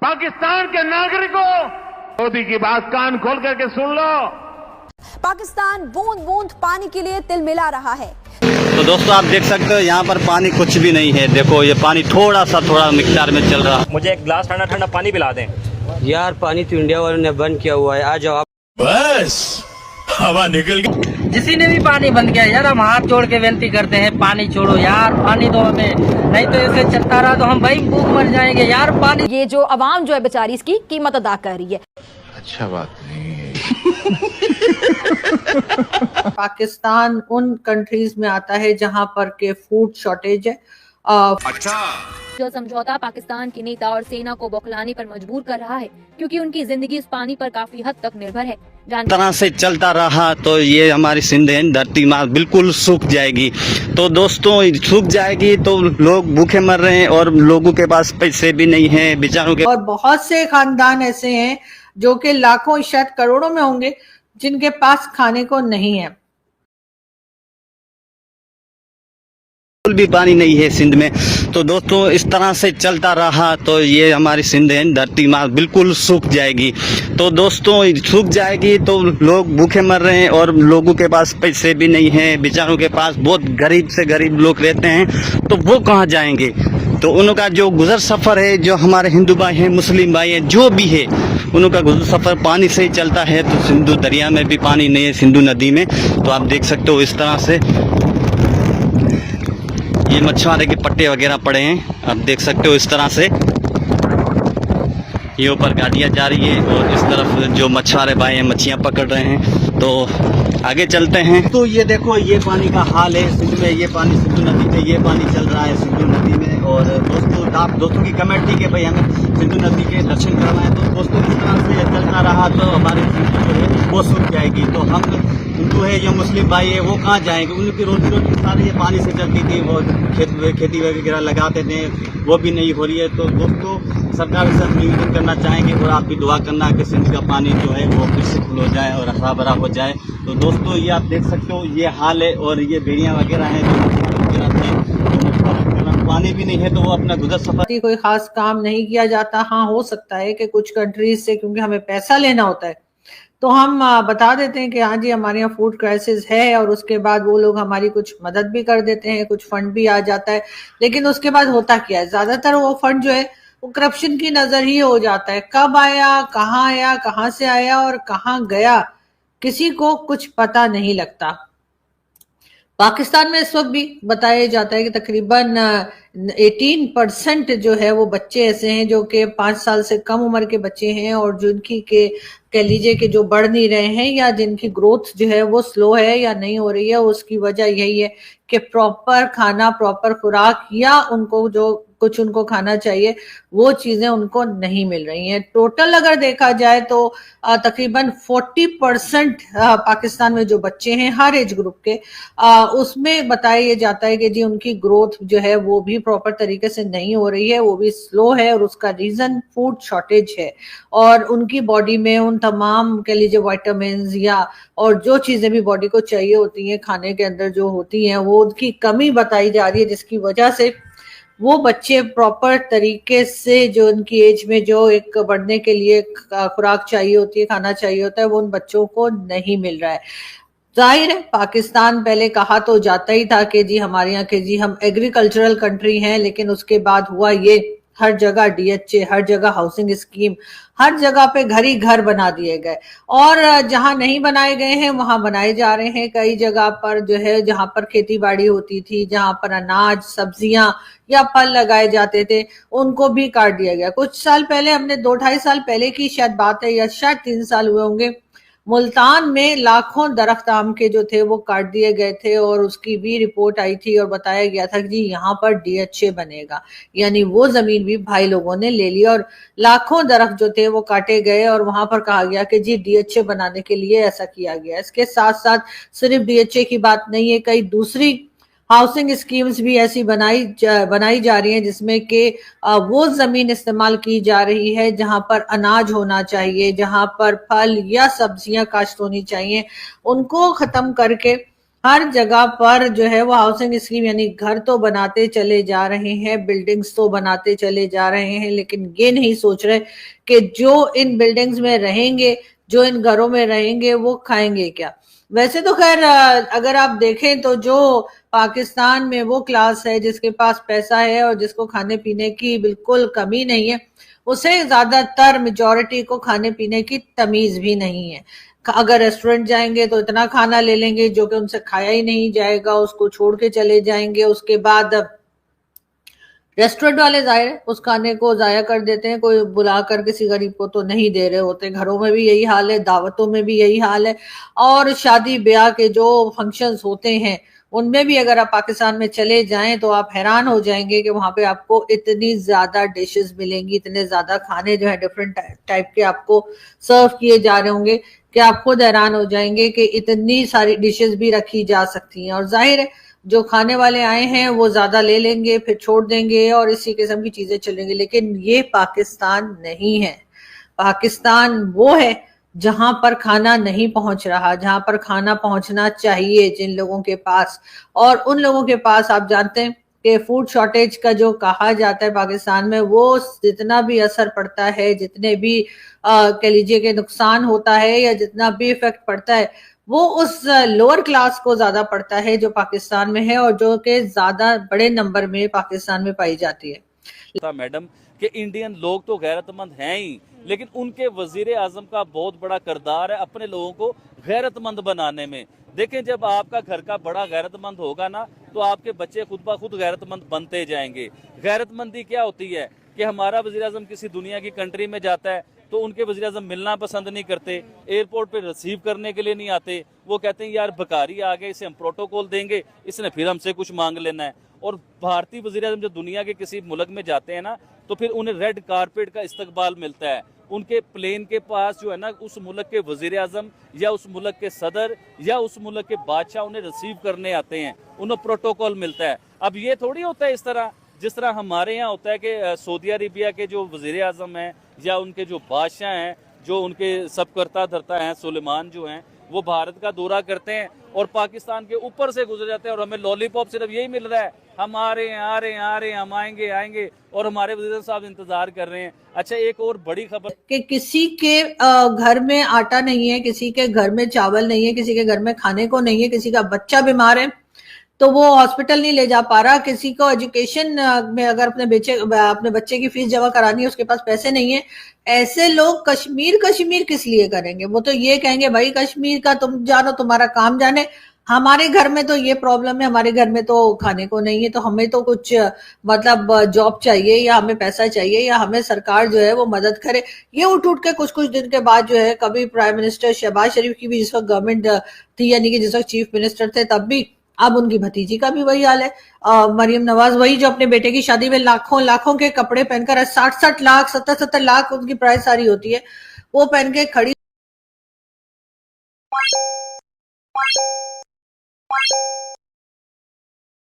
पाकिस्तान के नागरिकों, मोदी की बात कान खोल करके सुन लो। पाकिस्तान बूंद बूंद पानी के लिए तिलमिला रहा है। तो दोस्तों आप देख सकते हो यहाँ पर पानी कुछ भी नहीं है। देखो ये पानी थोड़ा मिकदार में चल रहा है। मुझे एक गिलास ठंडा ठंडा पानी पिला दें। यार पानी तो इंडिया वालों ने बंद किया हुआ है, आ जाओ आप। बस हवा निकल गई। जिसी ने भी पानी बंद किया यार, हम हाथ जोड़ के विनती करते हैं, पानी छोड़ो यार, पानी दो हमें, नहीं तो ऐसे चलता रहा तो हम भाई भूख मर जाएंगे यार। पानी ये जो अवाम जो है बेचारी इसकी कीमत अदा कर रही है। अच्छा बात नहीं है। पाकिस्तान उन कंट्रीज में आता है जहां पर के फूड शॉर्टेज है। अच्छा जो समझौता पाकिस्तान की नेता और सेना को बौखलाने पर मजबूर कर रहा है, क्योंकि उनकी जिंदगी इस पानी पर काफी हद तक निर्भर है। तरह से चलता रहा तो ये हमारी सिंध धरती माँ बिल्कुल सूख जाएगी। तो दोस्तों सूख जाएगी तो लोग भूखे मर रहे हैं और लोगों के पास पैसे भी नहीं है बेचारों के। और बहुत से खानदान ऐसे हैं जो कि लाखों शायद करोड़ों में होंगे जिनके पास खाने को नहीं है। भी पानी नहीं है सिंध में। तो दोस्तों इस तरह से चलता रहा तो ये हमारी सिंध धरती माँ बिल्कुल सूख जाएगी। तो दोस्तों सूख जाएगी तो लोग भूखे मर रहे हैं और लोगों के पास पैसे भी नहीं है बेचारों के पास। बहुत गरीब से गरीब लोग रहते हैं तो वो कहाँ जाएंगे। तो उनका जो गुजर सफ़र है, जो हमारे हिंदू भाई हैं, मुस्लिम भाई हैं, जो भी है उनका गुजर सफ़र पानी से ही चलता है। तो सिंधु दरिया में भी पानी नहीं है, सिंधु नदी में। तो आप देख सकते हो इस तरह से ये मछुआरे के पट्टे वगैरह पड़े हैं, आप देख सकते हो इस तरह से। ये ऊपर गाड़ियाँ जा रही है और इस तरफ जो मछुआरे भाई हैं मछलियाँ पकड़ रहे हैं। तो आगे चलते हैं। तो ये देखो ये पानी का हाल है सिंधु में। ये पानी सिंधु नदी में, ये पानी चल रहा है सिंधु नदी में। और दोस्तों आप दोस्तों की कमेंट थी कि भाई हमें सिंधु नदी के दर्शन करना है। तो दोस्तों इस तरह से चलता रहा तो हमारी सिंधु जो है वो सूख जाएगी। तो हम हिंदू है या मुस्लिम भाई है वो कहाँ जाएंगे। उनकी रोटी सारी ये पानी से चलती थी। वो खेती वगैरह लगाते थे, वो भी नहीं हो रही है। तो दोस्तों सरकार से निवेदन करना चाहेंगे और आप भी दुआ करना कि सिंध का पानी जो है वो फिर से फुल हो जाए और हरा भरा हो जाए। तो दोस्तों ये आप देख सकते हो ये हाल है। और ये भेड़ियाँ वगैरह हैं जो पानी भी नहीं है तो वो अपना गुजर सफर। कोई खास काम नहीं किया जाता। हाँ, हो सकता है कि कुछ कंट्रीज से क्योंकि हमें पैसा लेना होता है तो हम बता देते हैं कि हाँ जी हमारे यहाँ फूड क्राइसिस है, और उसके बाद वो लोग हमारी कुछ मदद भी कर देते हैं, कुछ फंड भी आ जाता है। लेकिन उसके बाद होता क्या है, ज्यादातर वो फंड जो है वो करप्शन की नजर ही हो जाता है। कब आया, कहाँ से आया और कहाँ गया, किसी को कुछ पता नहीं लगता। पाकिस्तान में इस वक्त भी बताया जाता है कि तकरीबन 18% जो है वो बच्चे ऐसे हैं जो कि 5 साल से कम उम्र के बच्चे हैं और जिनकी के कह लीजिए कि जो बढ़ नहीं रहे हैं या जिनकी ग्रोथ जो है वो स्लो है या नहीं हो रही है। उसकी वजह यही है कि प्रॉपर खाना, प्रॉपर खुराक या उनको जो कुछ उनको खाना चाहिए वो चीजें उनको नहीं मिल रही हैं। टोटल अगर देखा जाए तो तकरीबन 40% पाकिस्तान में जो बच्चे हैं हर एज ग्रुप के, उसमें बताया जाता है कि जी उनकी ग्रोथ जो है वो भी प्रॉपर तरीके से नहीं हो रही है, वो भी स्लो है। और उसका रीजन फूड शॉर्टेज है और उनकी बॉडी में उन तमाम कह लीजिए विटामिन्स या और जो चीजें भी बॉडी को चाहिए होती हैं खाने के अंदर जो होती हैं वो उनकी कमी बताई जा रही है, जिसकी वजह से वो बच्चे प्रॉपर तरीके से जो उनकी एज में जो एक बढ़ने के लिए खुराक चाहिए होती है, खाना चाहिए होता है, वो उन बच्चों को नहीं मिल रहा है। जाहिर है पाकिस्तान पहले कहा तो जाता ही था कि जी हमारे यहाँ के जी हम एग्रीकल्चरल कंट्री हैं, लेकिन उसके बाद हुआ ये हर जगह डीएचए, हर जगह हाउसिंग स्कीम, हर जगह पे घर ही घर बना दिए गए और जहां नहीं बनाए गए हैं वहां बनाए जा रहे हैं। कई जगह पर जो है जहां पर खेती बाड़ी होती थी, जहां पर अनाज, सब्जियां या फल लगाए जाते थे, उनको भी काट दिया गया। कुछ साल पहले हमने 2-2.5 साल पहले की शायद बात है या शायद 3 साल हुए होंगे, मुल्तान में लाखों दरख्त आम के जो थे वो काट दिए गए थे और उसकी भी रिपोर्ट आई थी और बताया गया था कि जी यहाँ पर डीएचए बनेगा, यानी वो जमीन भी भाई लोगों ने ले ली और लाखों दरख्त जो थे वो काटे गए और वहां पर कहा गया कि जी डीएचए बनाने के लिए ऐसा किया गया। इसके साथ साथ सिर्फ डीएचए की बात नहीं है, कई दूसरी हाउसिंग स्कीम्स भी ऐसी बनाई जा रही हैं जिसमें कि वो जमीन इस्तेमाल की जा रही है जहां पर अनाज होना चाहिए, जहां पर फल या सब्जियां काश्त होनी चाहिए, उनको खत्म करके हर जगह पर जो है वो हाउसिंग स्कीम यानी घर तो बनाते चले जा रहे हैं, बिल्डिंग्स तो बनाते चले जा रहे हैं, लेकिन ये नहीं सोच रहे कि जो इन बिल्डिंग्स में रहेंगे, जो इन घरों में रहेंगे, वो खाएंगे क्या। वैसे तो खैर अगर आप देखें तो जो पाकिस्तान में वो क्लास है जिसके पास पैसा है और जिसको खाने पीने की बिल्कुल कमी नहीं है, उसे ज्यादातर मेजॉरिटी को खाने पीने की तमीज भी नहीं है। अगर रेस्टोरेंट जाएंगे तो इतना खाना ले लेंगे जो कि उनसे खाया ही नहीं जाएगा, उसको छोड़ के चले जाएंगे। उसके बाद रेस्टोरेंट वाले जाहिर है उस खाने को जाया कर देते हैं, कोई बुला कर किसी गरीब को तो नहीं दे रहे होते। घरों में भी यही हाल है, दावतों में भी यही हाल है, और शादी ब्याह के जो फंक्शंस होते हैं उनमें भी अगर आप पाकिस्तान में चले जाएं तो आप हैरान हो जाएंगे कि वहां पे आपको इतनी ज्यादा डिशेस मिलेंगी, इतने ज्यादा खाने जो है डिफरेंट टाइप के आपको सर्व किए जा रहे होंगे कि आप खुद हैरान हो जाएंगे कि इतनी सारी डिशेस भी रखी जा सकती हैं। और जाहिर है जो खाने वाले आए हैं वो ज्यादा ले लेंगे, फिर छोड़ देंगे और इसी किस्म की चीजें चलेंगी। लेकिन ये पाकिस्तान नहीं है। पाकिस्तान वो है जहां पर खाना नहीं पहुंच रहा, जहां पर खाना पहुंचना चाहिए जिन लोगों के पास, और उन लोगों के पास आप जानते हैं कि फूड शॉर्टेज का जो कहा जाता है पाकिस्तान में, वो जितना भी असर पड़ता है, जितने भी कह लीजिए कि नुकसान होता है या जितना भी इफेक्ट पड़ता है, वो उस लोअर क्लास को ज्यादा पड़ता है जो पाकिस्तान में है और जो कि ज्यादा बड़े नंबर में पाकिस्तान में पाई जाती है। मैडम कि इंडियन लोग तो गैरतमंद हैं ही, लेकिन उनके वजीर आजम का बहुत बड़ा किरदार है अपने लोगों को गैरतमंद बनाने में। देखें, जब आपका घर का बड़ा गैरतमंद होगा ना तो आपके बच्चे खुद ब खुद गैरतमंद बनते जाएंगे। गैरतमंदी क्या होती है कि हमारा वजीर आजम किसी दुनिया की कंट्री में जाता है तो उनके वजीर आजम मिलना पसंद नहीं करते, एयरपोर्ट पे रिसीव करने के लिए नहीं आते। वो कहते हैं यार भिखारी आ गए, इसे हम प्रोटोकॉल देंगे, इसने फिर हमसे कुछ मांग लेना है। और भारतीय वजीर आजम जब दुनिया के किसी मुल्क में जाते हैं ना तो फिर उन्हें रेड कारपेट का इस्तकबाल मिलता है। उनके प्लेन के पास जो है ना उस मुल्क के वजीर आजम या उस मुल्क के सदर या उस मुल्क के बादशाह उन्हें रिसीव करने आते हैं, उन्हें प्रोटोकॉल मिलता है। अब ये थोड़ी होता है इस तरह जिस तरह हमारे यहाँ होता है कि सऊदी अरेबिया के जो वजीर आजम हैं या उनके जो बादशाह हैं, जो उनके सब करता धरता हैं, सुलेमान जो हैं, वो भारत का दौरा करते हैं और पाकिस्तान के ऊपर से गुजर जाते हैं और हमें लॉलीपॉप सिर्फ यही मिल रहा है, हम आ रहे हैं, हम आएंगे और हमारे वजीर साहब इंतजार कर रहे हैं। अच्छा, एक और बड़ी खबर कि किसी के घर में आटा नहीं है, किसी के घर में चावल नहीं है, किसी के घर में खाने को नहीं है, किसी का बच्चा बीमार है तो वो हॉस्पिटल नहीं ले जा पा रहा, किसी को एजुकेशन में अगर अपने बच्चे की फीस जमा करानी है उसके पास पैसे नहीं है। ऐसे लोग कश्मीर किस लिए करेंगे? वो तो ये कहेंगे भाई कश्मीर का तुम जानो, तुम्हारा काम जाने, हमारे घर में तो ये प्रॉब्लम है, हमारे घर में तो खाने को नहीं है, तो हमें तो कुछ मतलब जॉब चाहिए या हमें पैसा चाहिए या हमें सरकार जो है वो मदद करे। ये उठ के कुछ दिन के बाद जो है, कभी प्राइम मिनिस्टर शहबाज शरीफ की भी जिस वक्त गवर्नमेंट थी यानी कि जिस वक्त चीफ मिनिस्टर थे तब भी, अब उनकी भतीजी का भी वही हाल है, मरियम नवाज, वही जो अपने बेटे की शादी में लाखों के कपड़े पहनकर 60 लाख 70 लाख उनकी प्राइस सारी होती है, वो पहन के खड़ी